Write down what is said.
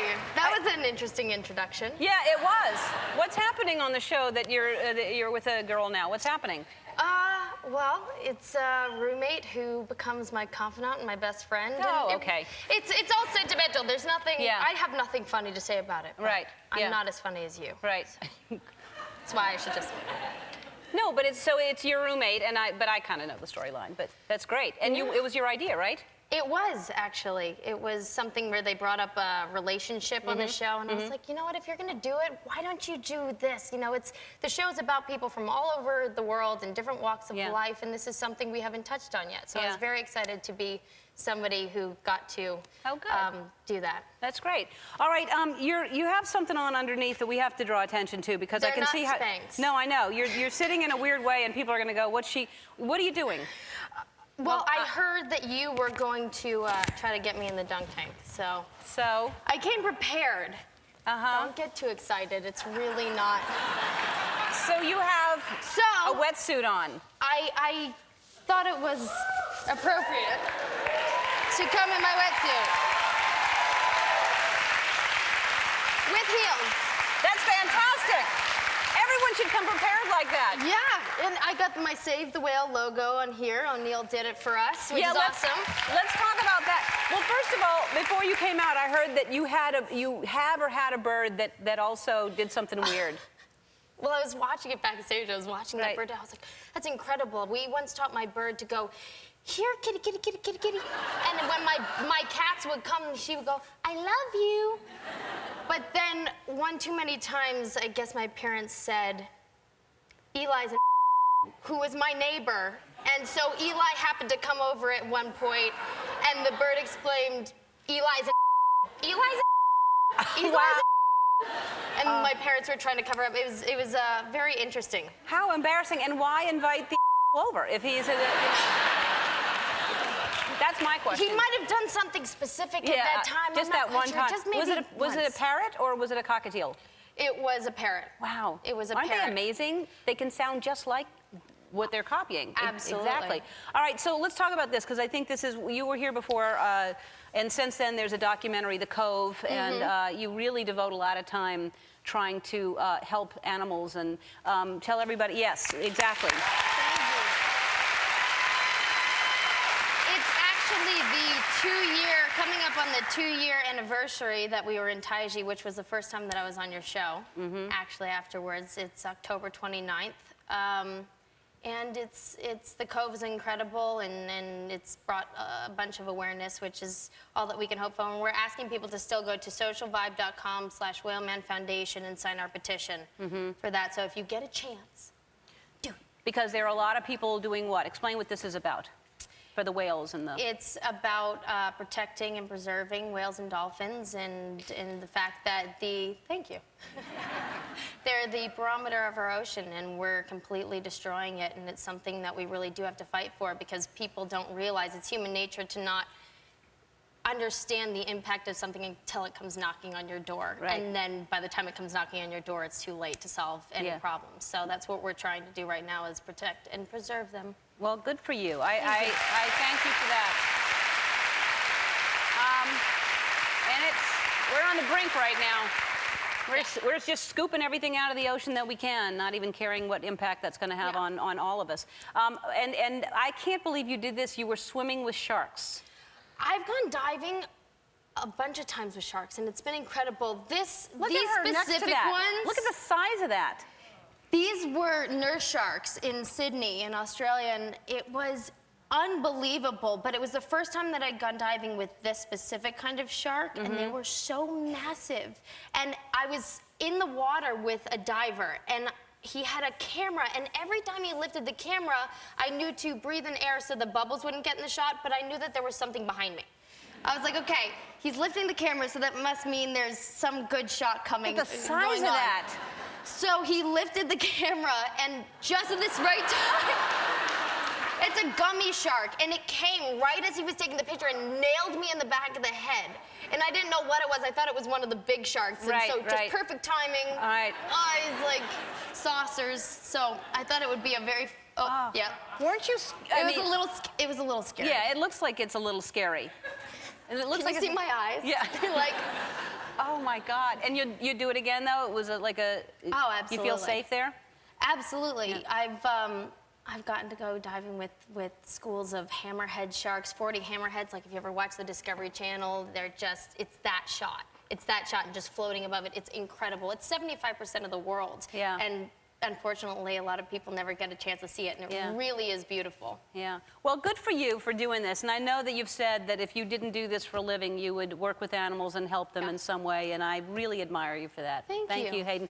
Hi. That was an interesting introduction. Yeah, it was. What's happening on the show that you're with a girl now? What's happening? Well, it's a roommate who becomes my confidant and my best friend. Oh, okay. It's all sentimental. There's nothing. Yeah. I have nothing funny to say about it. Right. I'm not as funny as you. Right. That's why I should just. No, but it's your roommate, but I kind of know the storyline. But that's great. And it was your idea, right? It was, actually. It was something where they brought up a relationship on the show, and I was like, you know what, if you're gonna do it, why don't you do this? You know, the show's about people from all over the world in different walks of life, and this is something we haven't touched on yet. So I was very excited to be somebody who got to do that. That's great. All right, you have something on underneath that we have to draw attention to because I can see how. Spanx. No, I know. You're sitting in a weird way, and people are gonna go, what are you doing? Well, I heard that you were going to try to get me in the dunk tank, so. So? I came prepared. Don't get too excited. It's really not. So you have a wetsuit on. I thought it was appropriate to come in my wetsuit. With heels. That's fantastic. Everyone should come prepared like that. Yeah, and I got my Save the Whale logo on here. O'Neill did it for us, which is awesome. Let's talk about that. Well, first of all, before you came out, I heard that you had a bird that also did something weird. Well, I was watching it backstage. I was watching that bird. I was like, that's incredible. We once taught my bird to go, here, kitty, kitty, kitty, kitty, kitty. And when my cats would come, she would go, I love you. But then one too many times, I guess my parents said, Eli's who was my neighbor. And so Eli happened to come over at one point, and the bird exclaimed, Eli's Eli's Wow. And my parents were trying to cover up. It was very interesting. How embarrassing, and why invite the over if he's That's my question. He might have done something specific at that time. Just that one time. Just maybe was it a parrot or was it a cockatiel? It was a parrot. Wow. It was a Aren't parrot. they amazing? They can sound just like what they're copying. Absolutely. Exactly. All right, so let's talk about this, because I think this is, you were here before, and since then there's a documentary, The Cove, and you really devote a lot of time trying to help animals and tell everybody, yes, exactly. Coming up on the 2-year anniversary that we were in Taiji, which was the first time that I was on your show, actually afterwards. It's October 29th. And the Cove is incredible, and it's brought a bunch of awareness, which is all that we can hope for. And we're asking people to still go to socialvibe.com/whalemanfoundation and sign our petition for that. So if you get a chance, do it. Because there are a lot of people doing what? Explain what this is about. For the whales and the... It's about protecting and preserving whales and dolphins, and the fact that thank you. They're the barometer of our ocean, and we're completely destroying it, and it's something that we really do have to fight for, because people don't realize it's human nature to not understand the impact of something until it comes knocking on your door. Right. And then by the time it comes knocking on your door, it's too late to solve any problems. So that's what we're trying to do right now, is protect and preserve them. Well, good for you. I thank you for that. And we're on the brink right now. We're just scooping everything out of the ocean that we can, not even caring what impact that's going to have on all of us. And I can't believe you did this. You were swimming with sharks. I've gone diving a bunch of times with sharks, and it's been incredible. These specific ones. Look at the size of that. These were nurse sharks in Sydney, in Australia, and it was unbelievable. But it was the first time that I'd gone diving with this specific kind of shark, and they were so massive. And I was in the water with a diver, and he had a camera, and every time he lifted the camera, I knew to breathe in air so the bubbles wouldn't get in the shot, but I knew that there was something behind me. I was like, okay, he's lifting the camera, so that must mean there's some good shot coming. Look at the size of that. So he lifted the camera, and just at this right time, it's a gummy shark, and it came right as he was taking the picture and nailed me in the back of the head. And I didn't know what it was. I thought it was one of the big sharks. And so just perfect timing. All right. Eyes like saucers. So I thought it would be a very, yeah. Weren't you, it was a little scary. Yeah, it looks like it's a little scary. And it looks Can you see my eyes? Yeah. Like, oh Oh my God! And you do it again though? It was like a. Oh, absolutely. You feel safe there? Absolutely. Yeah. I've gotten to go diving with schools of hammerhead sharks, 40 hammerheads. Like if you ever watch the Discovery Channel, it's that shot. It's that shot and just floating above it. It's incredible. It's 75% of the world. Yeah. And unfortunately, a lot of people never get a chance to see it, and it really is beautiful. Yeah. Well, good for you for doing this. And I know that you've said that if you didn't do this for a living, you would work with animals and help them in some way, and I really admire you for that. Thank you. Thank you, Hayden.